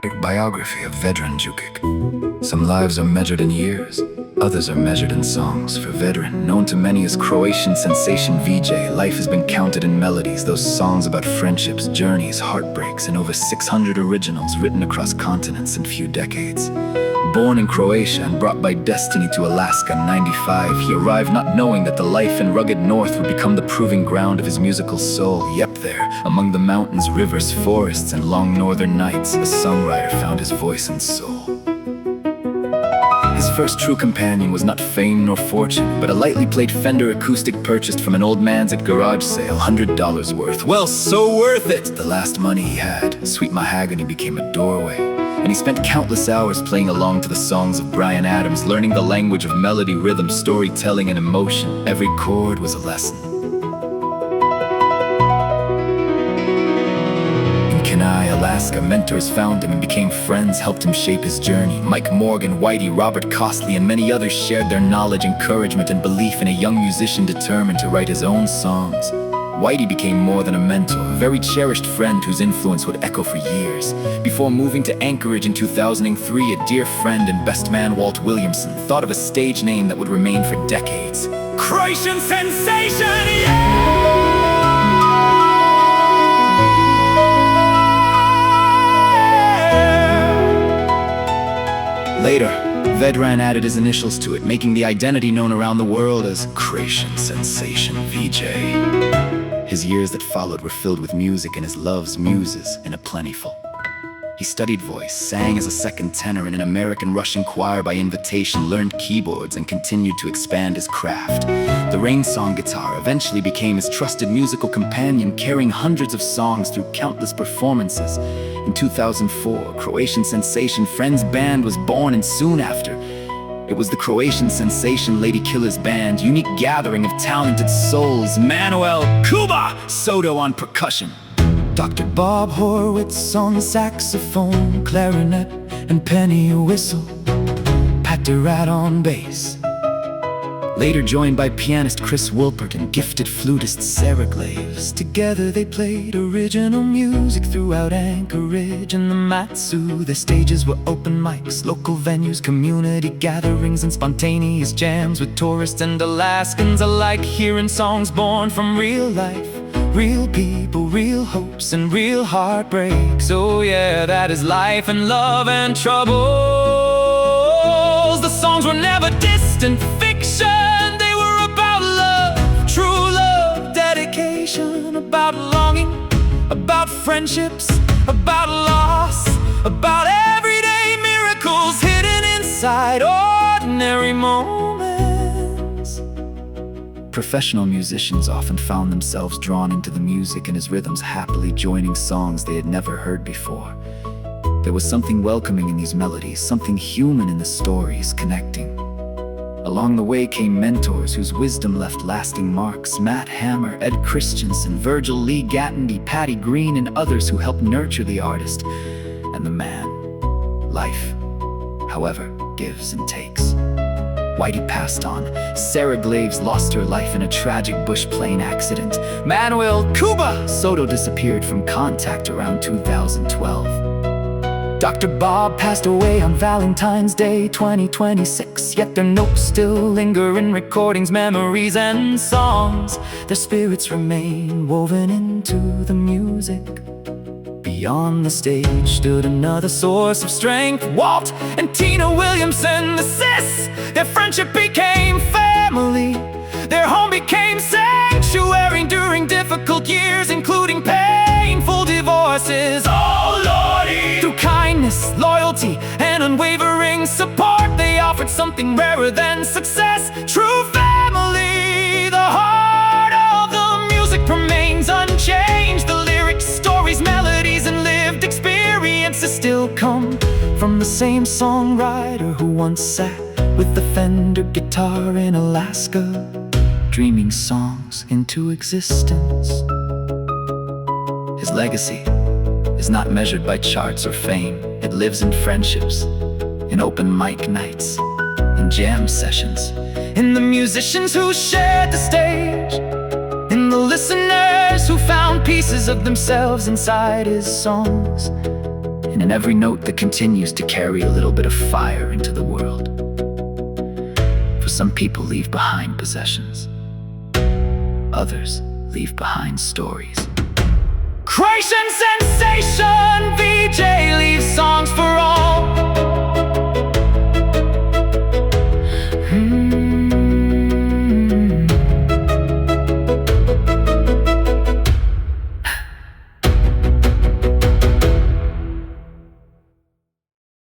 Biography of Vedran Jukic. Some lives are measured in years, others are measured in songs. For Vedran, known to many as Croatian sensation VJ, life has been counted in melodies, those songs about friendships, journeys, heartbreaks, and over 600 originals written across continents in few decades. Born in Croatia and brought by destiny to Alaska in '95, he arrived not knowing that the life in rugged north would become the proving ground of his musical soul. Yep, there, among the mountains, rivers, forests, and long northern nights, a songwriter found his voice and soul. His first true companion was not fame nor fortune, but a lightly played Fender acoustic purchased from an old man's at garage sale, $100 worth. Well, so worth it! The last money he had, sweet mahogany became a doorway, and he spent countless hours playing along to the songs of Bryan Adams, learning the language of melody, rhythm, storytelling, and emotion. Every chord was a lesson. In Kenai, Alaska, mentors found him and became friends, helped him shape his journey. Mike Morgan, Whitey, Robert Costley, and many others shared their knowledge, encouragement, and belief in a young musician determined to write his own songs. Whitey became more than a mentor, a very cherished friend whose influence would echo for years. Before moving to Anchorage in 2003, a dear friend and best man, Walt Williamson, thought of a stage name that would remain for decades. Croatian Sensation, yeah! Later, Vedran added his initials to it, making the identity known around the world as Croatian Sensation VJ. His years that followed were filled with music and his love's muses in a plentiful. He studied voice, sang as a second tenor in an American-Russian choir by invitation, learned keyboards, and continued to expand his craft. The Rain Song guitar eventually became his trusted musical companion, carrying hundreds of songs through countless performances. In 2004, Croatian Sensation Friends Band was born, and soon after, it was the Croatian Sensation Lady Killers Band, unique gathering of talented souls. Manuel Kuba Soto on percussion, Dr. Bob Horowitz on saxophone, clarinet, and penny whistle, Pat DeRat on bass. Later joined by pianist Chris Wolpert and gifted flutist Sarah Glaves. Together they played original music throughout Anchorage and the Matsu. Their stages were open mics, local venues, community gatherings, and spontaneous jams with tourists and Alaskans alike, hearing songs born from real life, real people, real hopes, and real heartbreaks. Oh yeah, that is life and love and troubles. The songs were never distant fiction. They were about love, true love, dedication, about longing, about friendships, about loss, about everyday miracles hidden inside ordinary moments. Professional musicians often found themselves drawn into the music and his rhythms, happily joining songs they had never heard before. There was something welcoming in these melodies, something human in the stories, connecting. Along the way came mentors whose wisdom left lasting marks: Matt Hammer, Ed Christensen, Virgil Lee Gattenby, Patty Green, and others who helped nurture the artist and the man. Life, however, gives and takes. Whitey passed on. Sarah Glaves lost her life in a tragic bush plane accident. Manuel Kuba Soto disappeared from contact around 2012. Dr. Bob passed away on Valentine's Day 2026, yet their notes still linger in recordings, memories, and songs. Their spirits remain woven into the music. Beyond the stage stood another source of strength, Walt and Tina Williamson, the Sis. Their friendship became family. Their home became sanctuary during difficult years, including painful divorces. Oh Lordy! Through kindness, loyalty, and unwavering support, they offered something rarer than success: true family. The heart of the music remains unchanged. The lyrics, stories, melodies, and lived experiences still come from the same songwriter who once sat with the Fender guitar in Alaska, dreaming songs into existence. His legacy is not measured by charts or fame. It lives in friendships, in open mic nights, in jam sessions, in the musicians who shared the stage, in the listeners who found pieces of themselves inside his songs, and in every note that continues to carry a little bit of fire into the world. For some people leave behind possessions. Others leave behind stories. Creation sensation!